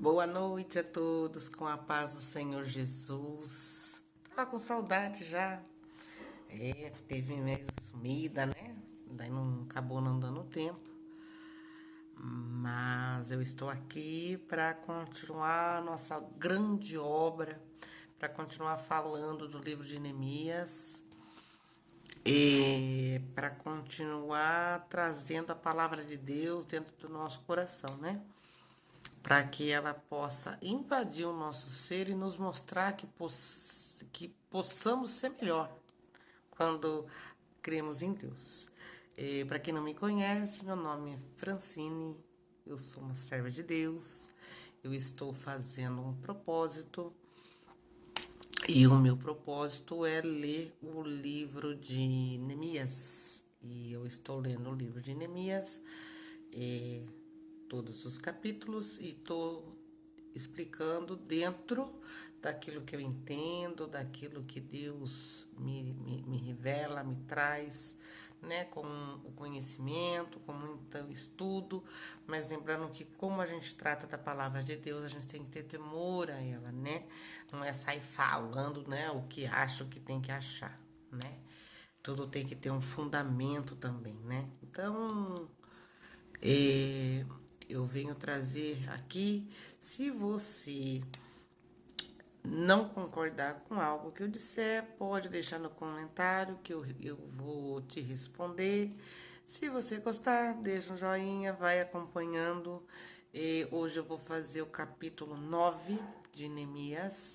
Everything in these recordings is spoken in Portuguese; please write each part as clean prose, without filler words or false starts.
Boa noite a todos, com a paz do Senhor Jesus. Tava com saudade já. Teve meio sumida, né? Daí não acabou não dando tempo. Mas eu estou aqui para continuar a nossa grande obra, para continuar falando do livro de Neemias e para continuar trazendo a palavra de Deus dentro do nosso coração, né? Para que ela possa invadir o nosso ser e nos mostrar que possamos ser melhor quando cremos em Deus. Para quem não me conhece, meu nome é Francine, eu sou uma serva de Deus, eu estou fazendo um propósito e o meu propósito é ler o livro de Neemias. E eu estou lendo o livro de Neemias, todos os capítulos, e estou explicando dentro daquilo que eu entendo, daquilo que Deus me revela, me traz, né, com o conhecimento, com muito estudo, mas lembrando que como a gente trata da palavra de Deus, a gente tem que ter temor a ela, né? Não é sair falando, né, o que acha, o que tem que achar, né? Tudo tem que ter um fundamento também, né? Então, é, eu venho trazer aqui, se você não concordar com algo que eu disser, pode deixar no comentário que eu vou te responder. Se você gostar, deixa um joinha, vai acompanhando. Hoje eu vou fazer o capítulo 9 de Neemias.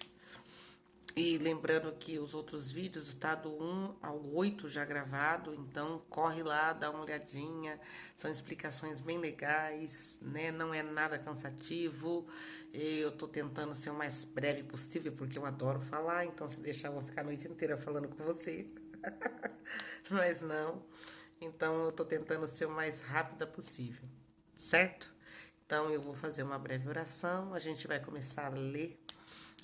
E lembrando que os outros vídeos tá do 1 ao 8 já gravado, então corre lá, dá uma olhadinha. São explicações bem legais, né? Não é nada cansativo. Eu tô tentando ser o mais breve possível, porque eu adoro falar, então se deixar eu vou ficar a noite inteira falando com você. Mas não. Então eu tô tentando ser o mais rápida possível, certo? Então eu vou fazer uma breve oração, a gente vai começar a ler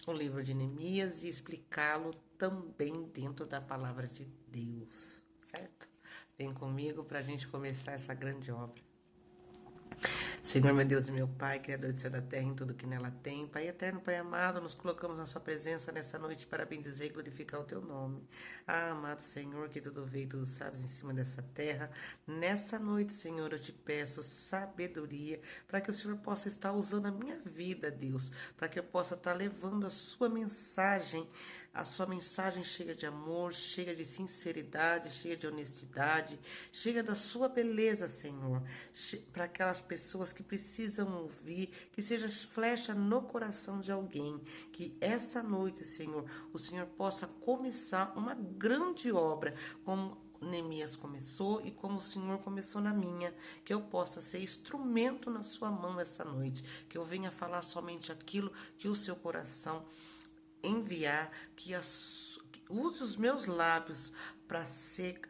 o livro de Neemias e explicá-lo também dentro da palavra de Deus, certo? Vem comigo para a gente começar essa grande obra. Senhor, meu Deus e meu Pai, Criador do céu e da terra, em tudo que nela tem, Pai eterno, Pai amado, nos colocamos na Sua presença nessa noite para bendizer e glorificar o Teu nome. Ah, amado Senhor, que tudo vê e tudo sabes em cima dessa terra, nessa noite, Senhor, eu te peço sabedoria para que o Senhor possa estar usando a minha vida, Deus, para que eu possa estar levando a Sua mensagem cheia de amor, cheia de sinceridade, cheia de honestidade, cheia da Sua beleza, Senhor, para aquelas pessoas que precisam ouvir, que seja flecha no coração de alguém, que essa noite, Senhor, o Senhor possa começar uma grande obra, como Neemias começou e como o Senhor começou na minha, que eu possa ser instrumento na sua mão essa noite, que eu venha falar somente aquilo que o seu coração enviar, que use os meus lábios para ser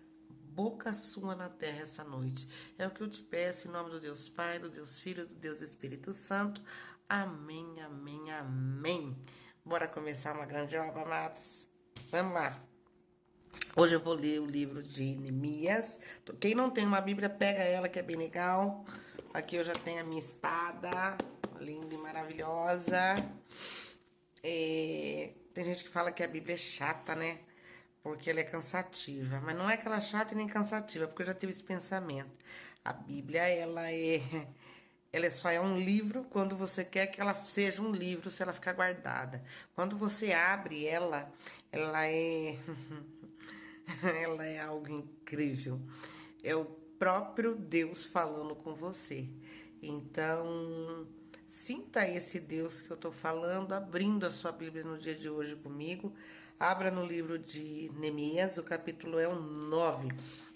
boca sua na terra essa noite. É o que eu te peço em nome do Deus Pai, do Deus Filho, do Deus Espírito Santo. Amém, amém, amém. Bora começar uma grande obra, amados? Vamos lá. Hoje eu vou ler o livro de Neemias. Quem não tem uma Bíblia, pega ela, que é bem legal. Aqui eu já tenho a minha espada, linda e maravilhosa. Tem gente que fala que a Bíblia é chata, né? Porque ela é cansativa. Mas não é que ela é chata e nem cansativa, porque eu já tive esse pensamento. A Bíblia, ela só é um livro quando você quer que ela seja um livro, se ela ficar guardada. Quando você abre ela é ela é algo incrível. É o próprio Deus falando com você. Então, sinta esse Deus que eu estou falando, abrindo a sua Bíblia no dia de hoje comigo. Abra no livro de Neemias, o capítulo é o 9.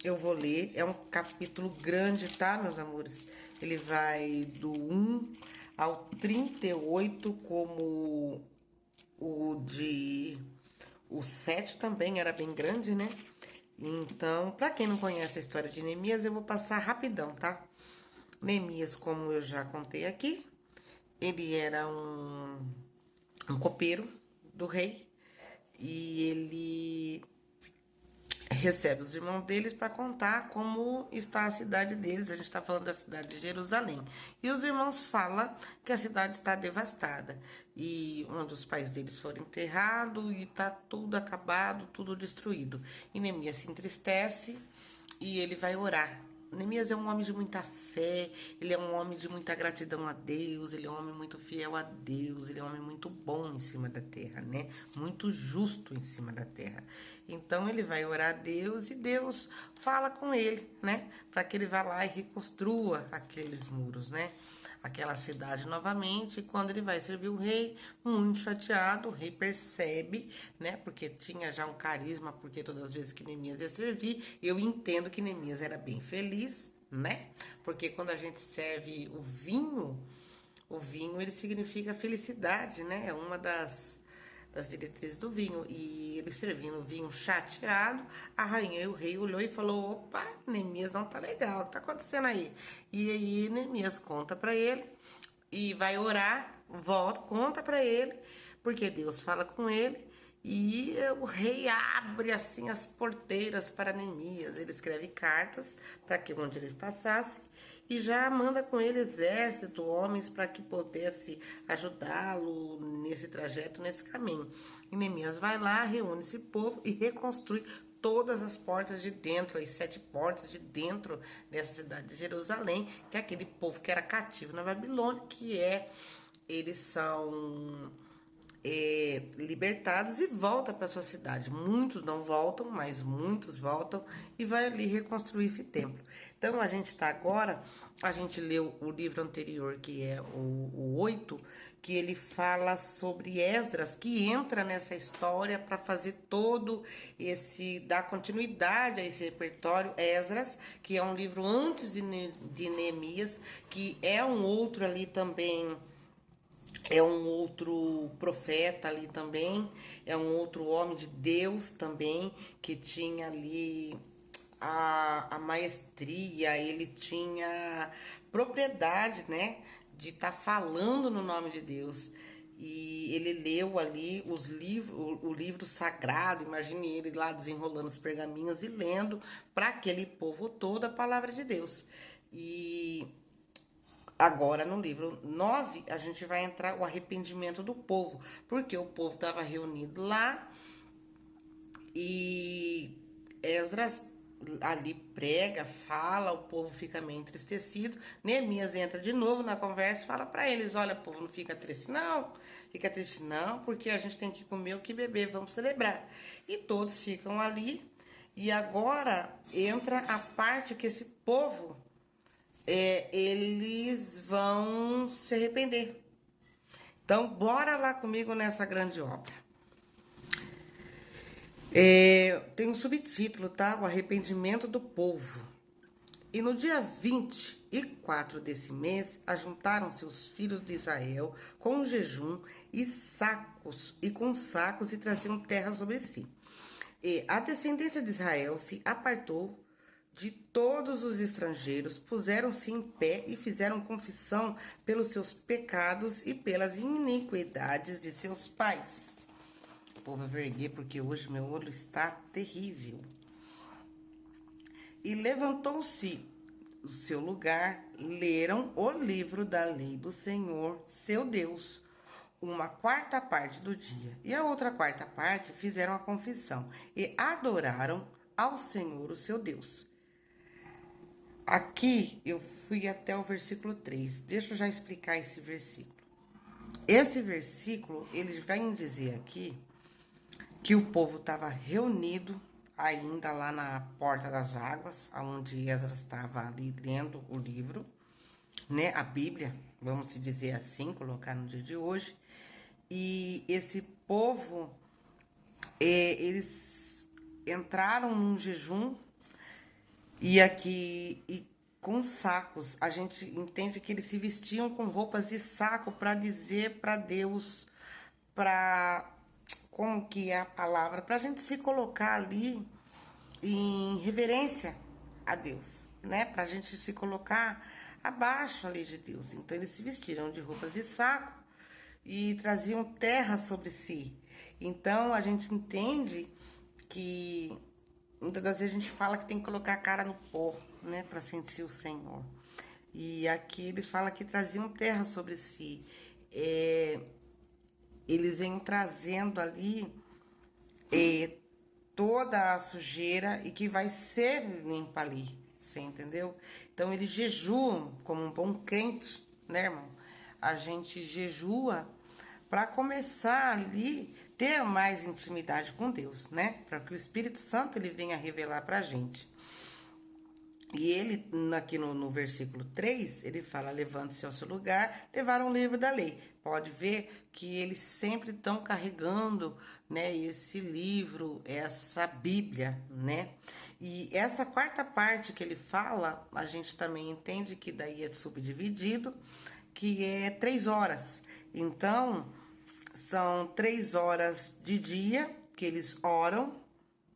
Eu vou ler, é um capítulo grande, tá, meus amores? Ele vai do 1 ao 38, como o 7 também era bem grande, né? Então, para quem não conhece a história de Neemias, eu vou passar rapidão, tá? Neemias, como eu já contei aqui, ele era um copeiro do rei e ele recebe os irmãos deles para contar como está a cidade deles. A gente está falando da cidade de Jerusalém. E os irmãos falam que a cidade está devastada. E onde os pais deles foram enterrados e está tudo acabado, tudo destruído. E Neemias se entristece e ele vai orar. Neemias é um homem de muita fé, ele é um homem de muita gratidão a Deus, ele é um homem muito fiel a Deus, ele é um homem muito bom em cima da terra, né? Muito justo em cima da terra. Então ele vai orar a Deus e Deus fala com ele, né? Para que ele vá lá e reconstrua aqueles muros, né? Aquela cidade novamente. E quando ele vai servir o rei, muito chateado, o rei percebe, né? Porque tinha já um carisma, porque todas as vezes que Neemias ia servir, eu entendo que Neemias era bem feliz, né? Porque quando a gente serve o vinho ele significa felicidade, né? É uma das diretrizes do vinho. E ele servindo o vinho chateado, a rainha e o rei olhou e falou: opa, Neemias não tá legal, o que tá acontecendo aí? E aí Neemias conta para ele e vai orar, volta, conta para ele, porque Deus fala com ele. E o rei abre assim as porteiras para Neemias. Ele escreve cartas para que onde ele passasse e já manda com ele exército, homens para que pudesse ajudá-lo nesse trajeto, nesse caminho. E Neemias vai lá, reúne esse povo e reconstrui todas as portas de dentro, as 7 portas de dentro dessa cidade de Jerusalém, que é aquele povo que era cativo na Babilônia, eles são libertados e volta para sua cidade. Muitos não voltam, mas muitos voltam e vai ali reconstruir esse templo. Então a gente está agora, a gente leu o livro anterior, que é o 8, que ele fala sobre Esdras, que entra nessa história para fazer todo dar continuidade a esse repertório. Esdras, que é um livro antes de Neemias, que é um outro ali também. É um outro profeta ali também, é um outro homem de Deus também, que tinha ali a maestria, ele tinha propriedade, né, de estar falando no nome de Deus. E ele leu ali o livro sagrado, imagine ele lá desenrolando os pergaminhos e lendo para aquele povo todo a palavra de Deus. E agora, no livro 9, a gente vai entrar o arrependimento do povo, porque o povo estava reunido lá e Esdras ali prega, fala, o povo fica meio entristecido. Neemias entra de novo na conversa e fala para eles: olha, povo, não fica triste não, porque a gente tem que comer o que beber, vamos celebrar. E todos ficam ali. E agora entra a parte que esse povo eles vão se arrepender. Então, bora lá comigo nessa grande obra. Tem um subtítulo, tá? O arrependimento do povo. E no dia 24 desse mês, ajuntaram-se os filhos de Israel com jejum e com sacos e traziam terra sobre si. E a descendência de Israel se apartou de todos os estrangeiros, puseram-se em pé e fizeram confissão pelos seus pecados e pelas iniquidades de seus pais. O povo vai erguer, porque hoje meu olho está terrível. E levantou-se do seu lugar, leram o livro da lei do Senhor, seu Deus, uma quarta parte do dia. E a outra quarta parte fizeram a confissão e adoraram ao Senhor, o seu Deus. Aqui eu fui até o versículo 3. Deixa eu já explicar esse versículo. Esse versículo, ele vai dizer aqui que o povo estava reunido ainda lá na porta das águas, onde Esdras estava ali lendo o livro, né? A Bíblia, vamos se dizer assim, colocar no dia de hoje. E esse povo, eles entraram num jejum. E com sacos, a gente entende que eles se vestiam com roupas de saco para dizer para Deus, como que é a palavra? Para a gente se colocar ali em reverência a Deus, né? Para a gente se colocar abaixo ali de Deus. Então eles se vestiram de roupas de saco e traziam terra sobre si. Então a gente entende que muitas das vezes a gente fala que tem que colocar a cara no pó, né, para sentir o Senhor. E aqui eles falam que traziam terra sobre si. Eles vêm trazendo ali toda a sujeira e que vai ser limpa ali, você entendeu? Então eles jejuam como um bom crente, né, irmão? A gente jejua para começar ali ter mais intimidade com Deus, né? Para que o Espírito Santo ele venha revelar para a gente. E ele, aqui no versículo 3, ele fala: levante-se ao seu lugar, levaram o livro da lei. Pode ver que eles sempre estão carregando, né, esse livro, essa Bíblia, né? E essa quarta parte que ele fala, a gente também entende que daí é subdividido, que é 3 horas. Então, são 3 horas de dia que eles oram,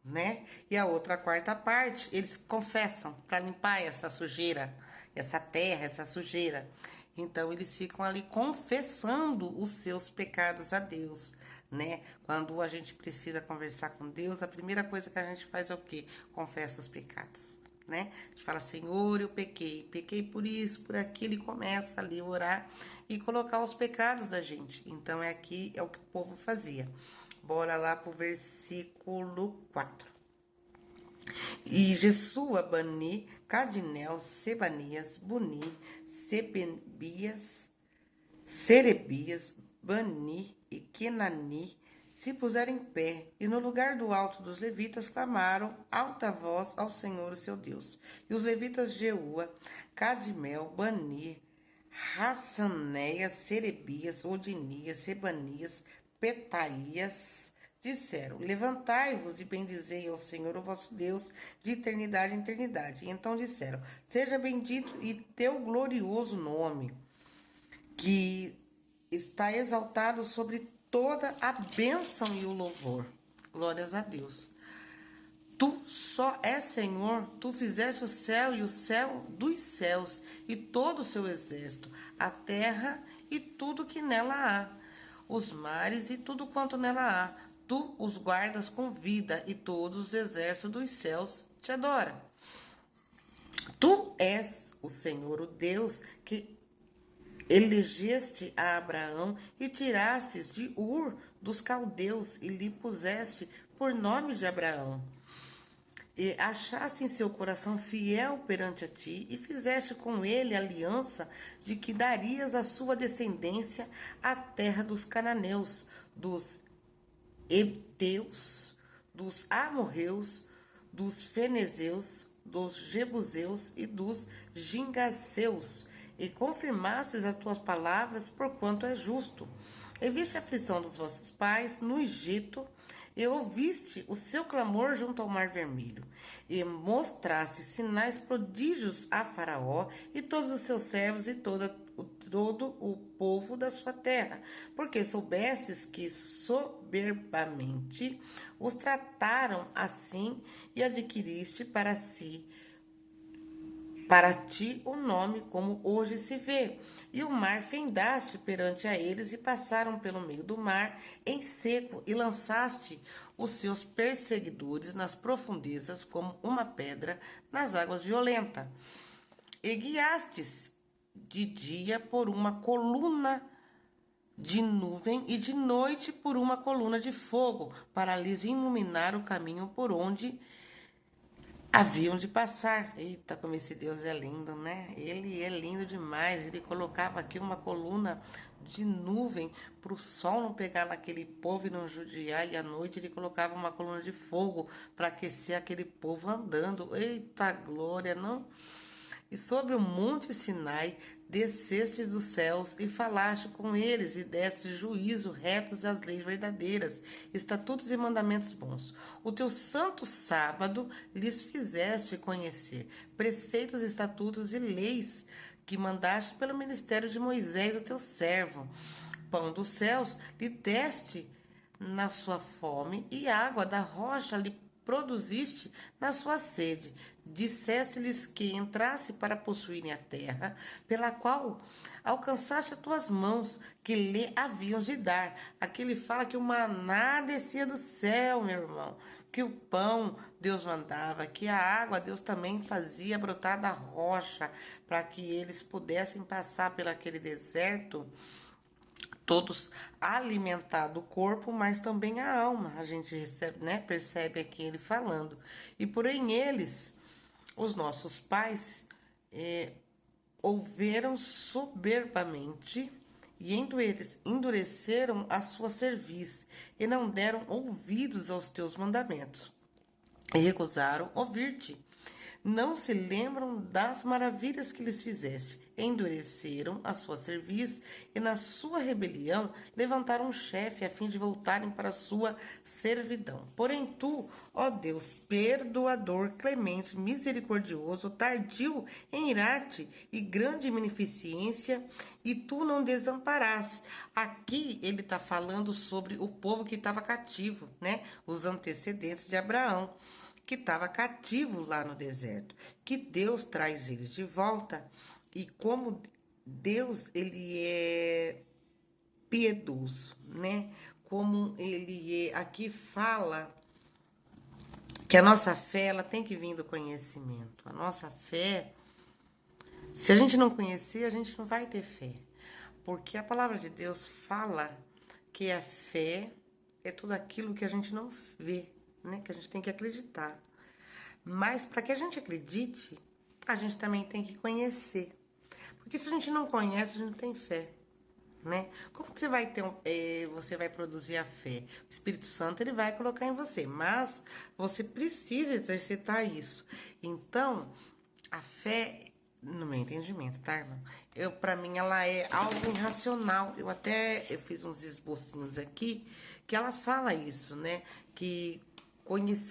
né? E a outra quarta parte, eles confessam para limpar essa sujeira, essa terra, essa sujeira. Então eles ficam ali confessando os seus pecados a Deus, né? Quando a gente precisa conversar com Deus, a primeira coisa que a gente faz é o quê? Confessa os pecados, né? A gente fala: Senhor, eu pequei por isso, por aquilo, e começa ali a orar e colocar os pecados da gente. Então é aqui, é o que o povo fazia. Bora lá pro versículo 4. E Jesua, Bani, Cadinel, Sebanias, Buni, Serebias, Bani e Kenani se puseram em pé, e no lugar do alto dos levitas clamaram alta voz ao Senhor, o seu Deus. E os levitas Jeua, Cadmel, Bani, Hassanéias, Serebias, Odinias, Sebanias, Petaías, disseram: levantai-vos e bendizei ao Senhor, o vosso Deus, de eternidade em eternidade. E então disseram: seja bendito e teu glorioso nome, que está exaltado sobre toda a bênção e o louvor. Glórias a Deus. Tu só és Senhor, tu fizeste o céu e o céu dos céus, e todo o seu exército, a terra e tudo que nela há, os mares e tudo quanto nela há. Tu os guardas com vida, e todos os exércitos dos céus te adoram. Tu és o Senhor, o Deus que elegeste a Abraão e tirastes de Ur dos caldeus e lhe puseste por nome de Abraão. E achaste em seu coração fiel perante a ti, e fizeste com ele aliança de que darias à sua descendência a terra dos cananeus, dos heteus, dos amorreus, dos fenezeus, dos jebuseus e dos gingaseus, e confirmastes as tuas palavras, porquanto é justo. E viste a aflição dos vossos pais no Egito, e ouviste o seu clamor junto ao Mar Vermelho, e mostraste sinais prodígios a Faraó e todos os seus servos e todo o povo da sua terra, porque soubestes que soberbamente os trataram assim, e adquiriste para ti o nome, como hoje se vê. E o mar fendaste perante a eles, e passaram pelo meio do mar em seco, e lançaste os seus perseguidores nas profundezas como uma pedra nas águas violentas. E guiastes de dia por uma coluna de nuvem e de noite por uma coluna de fogo, para lhes iluminar o caminho por onde haviam de passar. Eita, como esse Deus é lindo, né? Ele é lindo demais. Ele colocava aqui uma coluna de nuvem para o sol não pegar naquele povo e não judiar, e à noite ele colocava uma coluna de fogo para aquecer aquele povo andando. Eita glória, não? E sobre o monte Sinai desceste dos céus e falaste com eles, e deste juízo retos às leis verdadeiras, estatutos e mandamentos bons. O teu santo sábado lhes fizeste conhecer, preceitos, estatutos e leis que mandaste pelo ministério de Moisés, o teu servo. Pão dos céus lhe deste na sua fome, e água da rocha lhe produziste na sua sede. Disseste-lhes que entrasse para possuírem a terra, pela qual alcançaste as tuas mãos, que lhe haviam de dar. Aqui ele fala que o maná descia do céu, meu irmão, que o pão Deus mandava, que a água Deus também fazia brotar da rocha, para que eles pudessem passar por aquele deserto, todos alimentado o corpo, mas também a alma. A gente recebe, né, percebe aqui ele falando. E porém eles, os nossos pais, ouviram soberbamente e endureceram a sua cerviz e não deram ouvidos aos teus mandamentos e recusaram ouvir-te. Não se lembram das maravilhas que lhes fizeste. Endureceram a sua cerviz e na sua rebelião levantaram um chefe a fim de voltarem para a sua servidão. Porém tu, ó Deus, perdoador, clemente, misericordioso, tardio em irar-te e grande em beneficência, e tu não desamparaste. Aqui ele está falando sobre o povo que estava cativo, né? Os antecedentes de Abraão, que estava cativo lá no deserto, que Deus traz eles de volta, e como Deus, ele é piedoso, né? Como ele é, aqui fala que a nossa fé, ela tem que vir do conhecimento. A nossa fé, se a gente não conhecer, a gente não vai ter fé, porque a palavra de Deus fala que a fé é tudo aquilo que a gente não vê, né? Que a gente tem que acreditar. Mas para que a gente acredite, a gente também tem que conhecer. Porque se a gente não conhece, a gente não tem fé, né? Como que você vai ter, você vai produzir a fé? O Espírito Santo, ele vai colocar em você, mas você precisa exercitar isso. Então, a fé, no meu entendimento, tá, irmão? Para mim, ela é algo irracional. Eu fiz uns esbocinhos aqui que ela fala isso, né? Que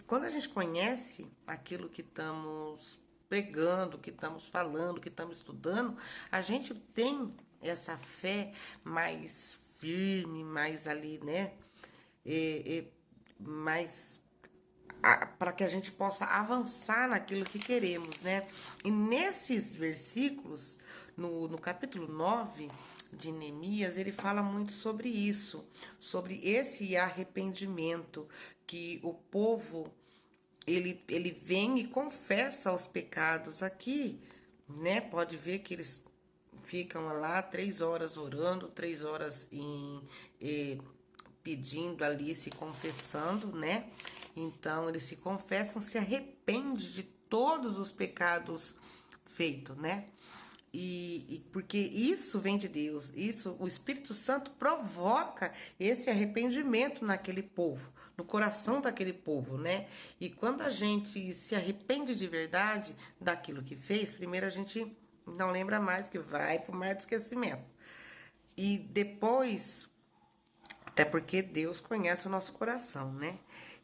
quando a gente conhece aquilo que estamos pregando, que estamos falando, que estamos estudando, a gente tem essa fé mais firme, mais ali, né? Mais para que a gente possa avançar naquilo que queremos, né? E nesses versículos, no capítulo 9 de Neemias, ele fala muito sobre isso, sobre esse arrependimento, que o povo, ele vem e confessa os pecados aqui, né? Pode ver que eles ficam lá 3 horas orando, 3 horas pedindo ali, se confessando, né? Então, eles se confessam, se arrependem de todos os pecados feitos, né? Porque isso vem de Deus, isso, o Espírito Santo provoca esse arrependimento naquele povo, no coração daquele povo, né? E quando a gente se arrepende de verdade daquilo que fez, primeiro a gente não lembra mais, que vai para o mar do esquecimento. E depois, até porque Deus conhece o nosso coração, né?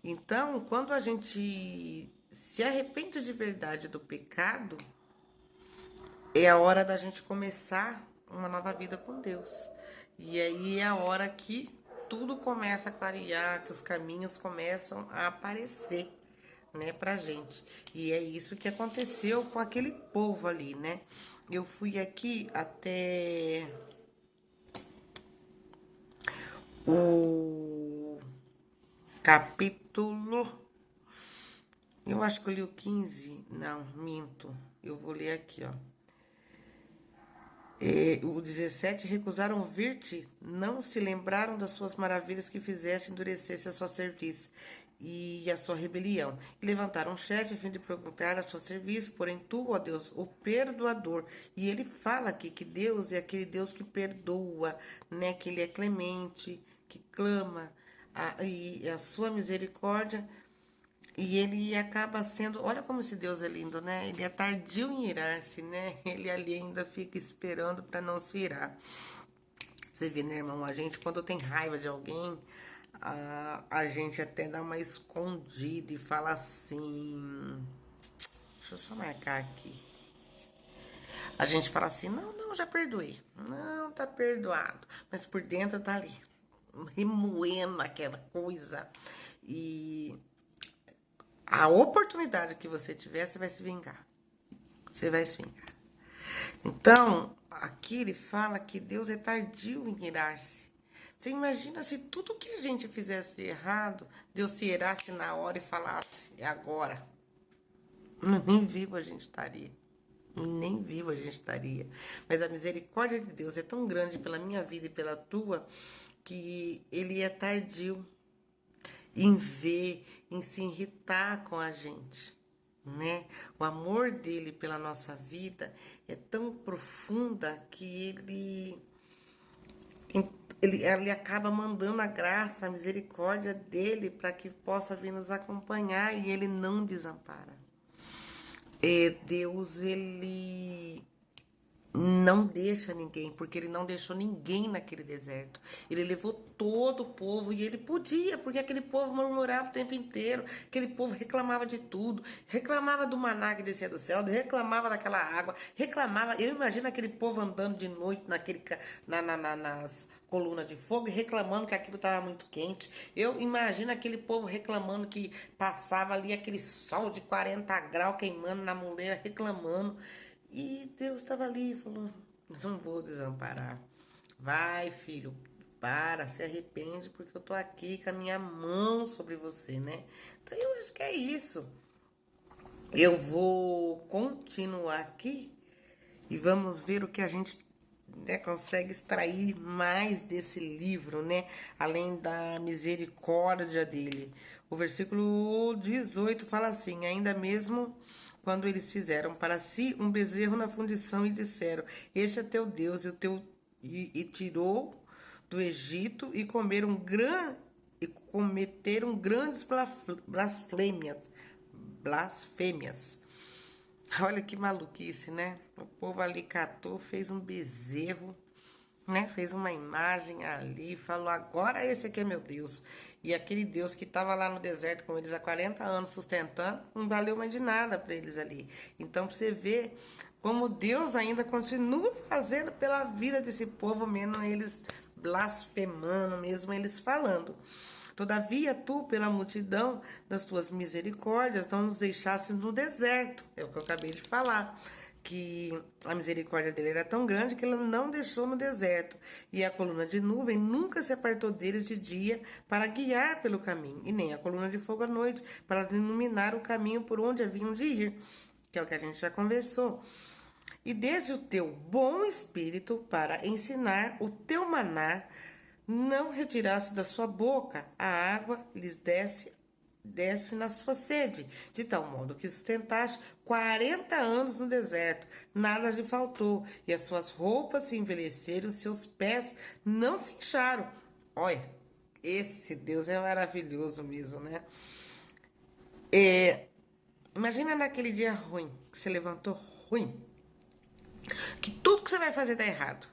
Então, quando a gente se arrepende de verdade do pecado, é a hora da gente começar uma nova vida com Deus. E aí é a hora que tudo começa a clarear, que os caminhos começam a aparecer, né, pra gente. E é isso que aconteceu com aquele povo ali, né? Eu fui aqui até o capítulo, eu acho que eu li o 15, não, minto. Eu vou ler aqui, ó. O 17, recusaram ouvir-te, não se lembraram das suas maravilhas que fizeste endurecesse a sua cerviz e a sua rebelião. E levantaram um chefe a fim de perguntar a seu serviço, porém tu, ó Deus, o perdoador. E ele fala aqui que Deus é aquele Deus que perdoa, né? Que ele é clemente, que clama, e a sua misericórdia. E ele acaba sendo, olha como esse Deus é lindo, né? Ele é tardio em irar-se, né? Ele ali ainda fica esperando para não se irar. Você vê, né, irmão? A gente, quando tem raiva de alguém, a gente até dá uma escondida e fala assim. Deixa eu só marcar aqui. A gente fala assim: não, já perdoei. Não, tá perdoado. Mas por dentro tá ali, remoendo aquela coisa. E A oportunidade que você tiver, você vai se vingar. Você vai se vingar. Então, aqui ele fala que Deus é tardio em irar-se. Você imagina se tudo que a gente fizesse de errado, Deus se irasse na hora e falasse, é agora. Nem vivo a gente estaria. Nem vivo a gente estaria. Mas a misericórdia de Deus é tão grande pela minha vida e pela tua, que ele é tardio em ver, em se irritar com a gente, né? O amor dele pela nossa vida é tão profunda que ele acaba mandando a graça, a misericórdia dele para que possa vir nos acompanhar e ele não desampara. Deus, ele não deixa ninguém, porque ele não deixou ninguém naquele deserto. Ele levou todo o povo e ele podia, porque aquele povo murmurava o tempo inteiro, aquele povo reclamava de tudo, reclamava do maná que descia do céu, reclamava daquela água, reclamava. Eu imagino aquele povo andando de noite nas colunas de fogo e reclamando que aquilo estava muito quente. Eu imagino aquele povo reclamando que passava ali aquele sol de 40 graus queimando na muleira, reclamando. E Deus estava ali e falou: não vou desamparar. Vai, filho, para, se arrepende, porque eu tô aqui com a minha mão sobre você, né? Então eu acho que é isso. Eu vou continuar aqui e vamos ver o que a gente, né, consegue extrair mais desse livro, né? Além da misericórdia dele. O versículo 18 fala assim: ainda mesmo quando eles fizeram para si um bezerro na fundição e disseram: este é teu Deus, e tirou do Egito, e cometeram grandes blasfêmias. Olha que maluquice, né? O povo ali catou, fez um bezerro, né? Fez uma imagem ali, falou: agora esse aqui é meu Deus. E aquele Deus que estava lá no deserto com eles há 40 anos sustentando, não valeu mais de nada para eles ali. Então, pra você ver como Deus ainda continua fazendo pela vida desse povo, mesmo eles blasfemando, mesmo eles falando. Todavia, tu, pela multidão das tuas misericórdias, não nos deixasses no deserto. É o que eu acabei de falar. Que a misericórdia dele era tão grande que ele não deixou no deserto. E a coluna de nuvem nunca se apartou deles de dia para guiar pelo caminho. E nem a coluna de fogo à noite para iluminar o caminho por onde haviam de ir. Que é o que a gente já conversou. E desde o teu bom espírito para ensinar o teu maná, não retirasse da sua boca a água, lhes deste na sua sede, de tal modo que sustentaste 40 anos no deserto, nada lhe faltou, e as suas roupas se envelheceram, seus pés não se incharam. Olha, esse Deus é maravilhoso mesmo, né? Imagina naquele dia ruim, que você levantou ruim, que tudo que você vai fazer dá errado.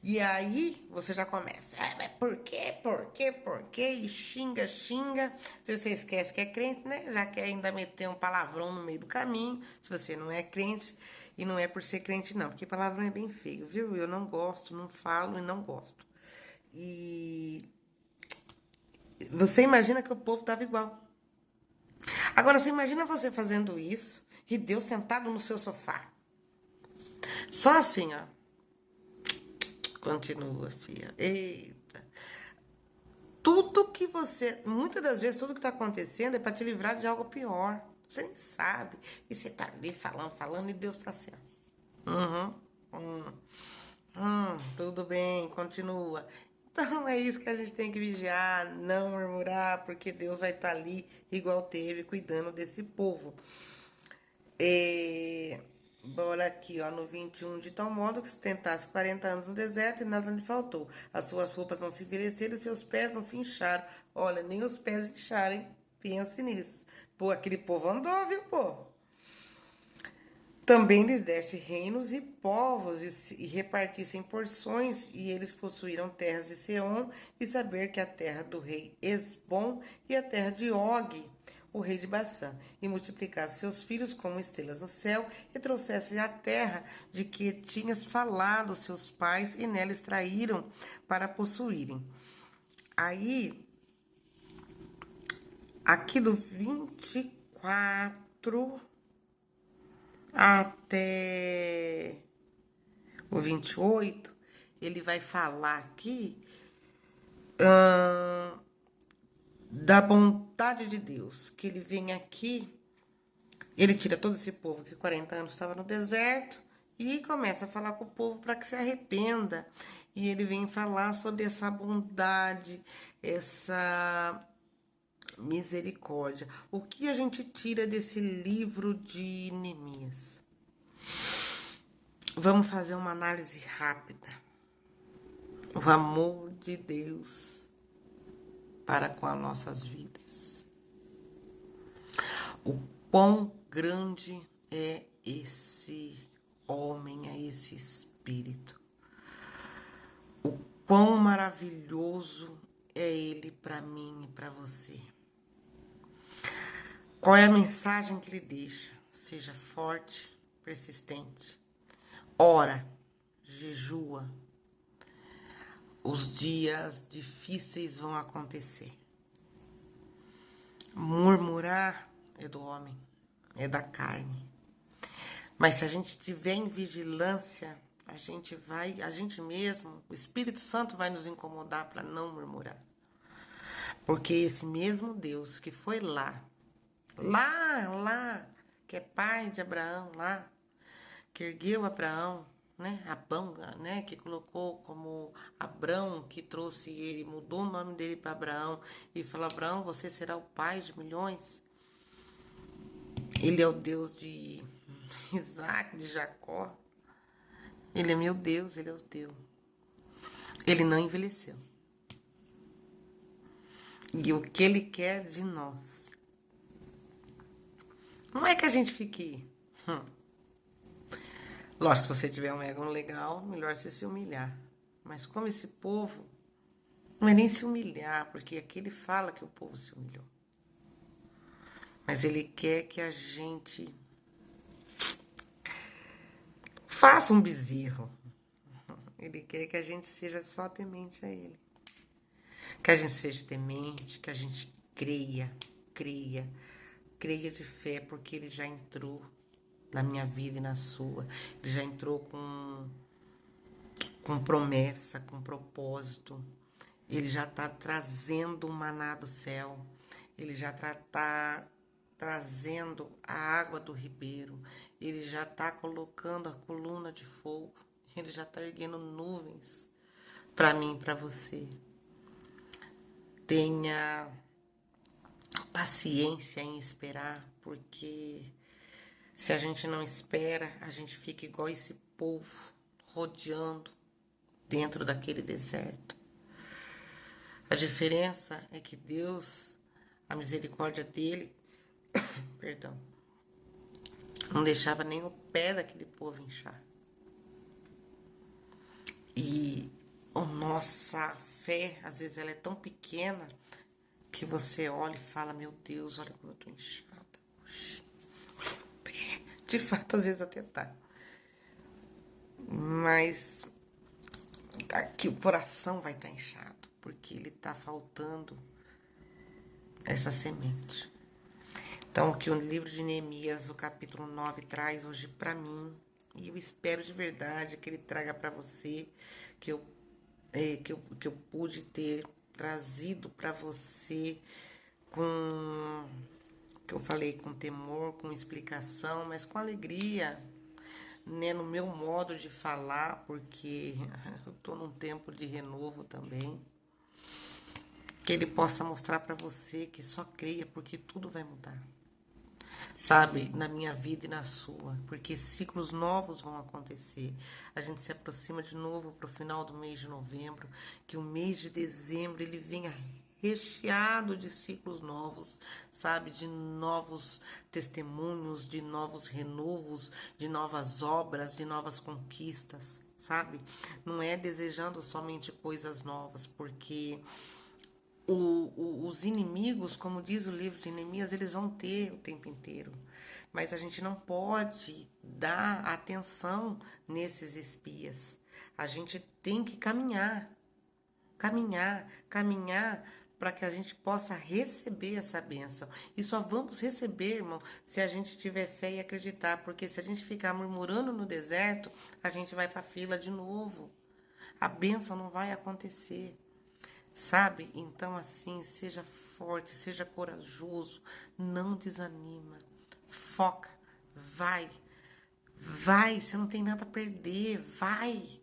E aí você já começa: mas por quê? Por quê? Por quê? E xinga, xinga. Se você esquece que é crente, né? Já quer ainda meter um palavrão no meio do caminho, se você não é crente. E não é por ser crente, não, porque palavrão é bem feio, viu? Eu não gosto, não falo e não gosto. E você imagina que o povo tava igual. Agora, você imagina você fazendo isso e Deus sentado no seu sofá. Só assim, ó. Continua, filha. Eita. Tudo que você... Muitas das vezes, tudo que tá acontecendo é para te livrar de algo pior. Você nem sabe. E você tá ali falando, e Deus tá assim, ó. Tudo bem, continua. Então, é isso que a gente tem que vigiar, não murmurar, porque Deus vai estar ali, igual teve, cuidando desse povo. Bora aqui, ó, no 21, de tal modo que sustentasse 40 anos no deserto e nada lhe faltou. As suas roupas não se envelheceram e seus pés não se incharam. Olha, nem os pés incharem. Pense nisso. Pô, aquele povo andou, viu, povo? Também lhes deste reinos e povos e repartissem porções, e eles possuíram terras de Seom, e saber que a terra do rei Esbom e a terra de Og, o rei de Bassã, e multiplicasse seus filhos como estrelas no céu, e trouxesse a terra de que tinhas falado seus pais, e nela extraíram para possuírem. Aí, aqui do 24, 24 até o 28, ele vai falar aqui da bondade de Deus, que ele vem aqui, ele tira todo esse povo que 40 anos estava no deserto e começa a falar com o povo para que se arrependa. E ele vem falar sobre essa bondade, essa misericórdia. O que a gente tira desse livro de Neemias? Vamos fazer uma análise rápida. O amor de Deus para com as nossas vidas. O quão grande é esse homem, é esse espírito. O quão maravilhoso é ele para mim e para você. Qual é a mensagem que ele deixa? Seja forte, persistente. Ora, jejua. Os dias difíceis vão acontecer. Murmurar é do homem, é da carne. Mas se a gente tiver em vigilância, a gente mesmo, o Espírito Santo vai nos incomodar para não murmurar. Porque esse mesmo Deus que foi lá, que é pai de Abraão, lá, que ergueu Abraão, né, Abão, né, que colocou como Abrão, que trouxe ele, mudou o nome dele para Abraão e falou: Abraão, você será o pai de milhões. Ele é o Deus de Isaac, de Jacó. Ele é meu Deus, ele é o teu. Ele não envelheceu. E o que ele quer de nós não é que a gente fique. Lógico, se você tiver um ego legal, melhor você se humilhar. Mas como esse povo, não é nem se humilhar, porque aqui ele fala que o povo se humilhou. Mas ele quer que a gente faça um bezerro. Ele quer que a gente seja só temente a ele. Que a gente seja temente, que a gente creia de fé, porque ele já entrou na minha vida e na sua. Ele já entrou com promessa, com propósito. Ele já está trazendo o maná do céu. Ele já está trazendo a água do ribeiro. Ele já está colocando a coluna de fogo. Ele já está erguendo nuvens para mim e para você. Tenha paciência em esperar, porque se a gente não espera, a gente fica igual esse povo, rodeando dentro daquele deserto. A diferença é que Deus, a misericórdia dele, perdão, não deixava nem o pé daquele povo inchar. E a nossa fé, às vezes, ela é tão pequena que você olha e fala: meu Deus, olha como eu tô inchada. Olha o pé. De fato, às vezes até tá. Mas aqui o coração vai estar inchado, porque ele tá faltando essa semente. Então, o que o livro de Neemias, o capítulo 9, traz hoje para mim, e eu espero de verdade que ele traga para você, que eu pude ter trazido para você com, que eu falei com temor, com explicação, mas com alegria, né, no meu modo de falar, porque eu tô num tempo de renovo também. Que ele possa mostrar para você que só creia, porque tudo vai mudar. Sabe, na minha vida e na sua, porque ciclos novos vão acontecer. A gente se aproxima de novo para o final do mês de novembro, que o mês de dezembro ele venha recheado de ciclos novos, sabe, de novos testemunhos, de novos renovos, de novas obras, de novas conquistas, sabe? Não é desejando somente coisas novas, porque os inimigos, como diz o livro de Neemias, eles vão ter o tempo inteiro. Mas a gente não pode dar atenção nesses espias. A gente tem que caminhar para que a gente possa receber essa bênção. E só vamos receber, irmão, se a gente tiver fé e acreditar, porque se a gente ficar murmurando no deserto, a gente vai para a fila de novo. A bênção não vai acontecer. Sabe? Então, assim, seja forte, seja corajoso, não desanima, foca, vai, vai, você não tem nada a perder, vai.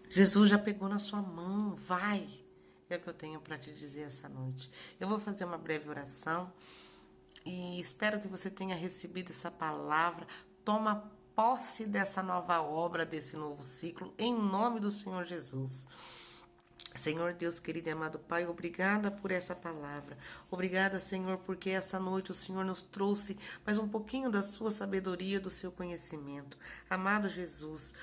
Jesus já pegou na sua mão, vai. É o que eu tenho para te dizer essa noite. Eu vou fazer uma breve oração e espero que você tenha recebido essa palavra. Toma posse dessa nova obra, desse novo ciclo, em nome do Senhor Jesus. Senhor Deus querido e amado Pai, obrigada por essa palavra. Obrigada, Senhor, porque essa noite o Senhor nos trouxe mais um pouquinho da sua sabedoria, do seu conhecimento. Amado Jesus,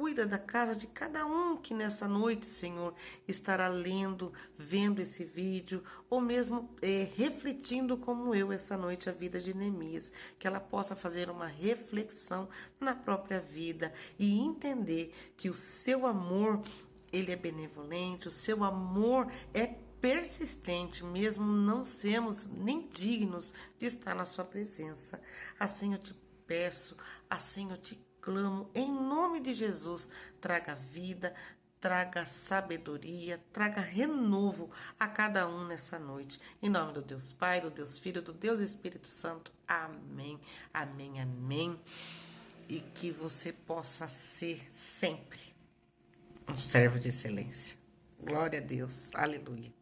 cuida da casa de cada um que nessa noite, Senhor, estará lendo, vendo esse vídeo, ou mesmo refletindo como eu essa noite a vida de Neemias. Que ela possa fazer uma reflexão na própria vida e entender que o seu amor, ele é benevolente, o seu amor é persistente, mesmo não sermos nem dignos de estar na sua presença. Assim eu te peço, assim eu te clamo, em nome de Jesus, traga vida, traga sabedoria, traga renovo a cada um nessa noite. Em nome do Deus Pai, do Deus Filho, do Deus Espírito Santo. Amém, amém, amém. E que você possa ser sempre um servo de excelência. Glória a Deus. Aleluia.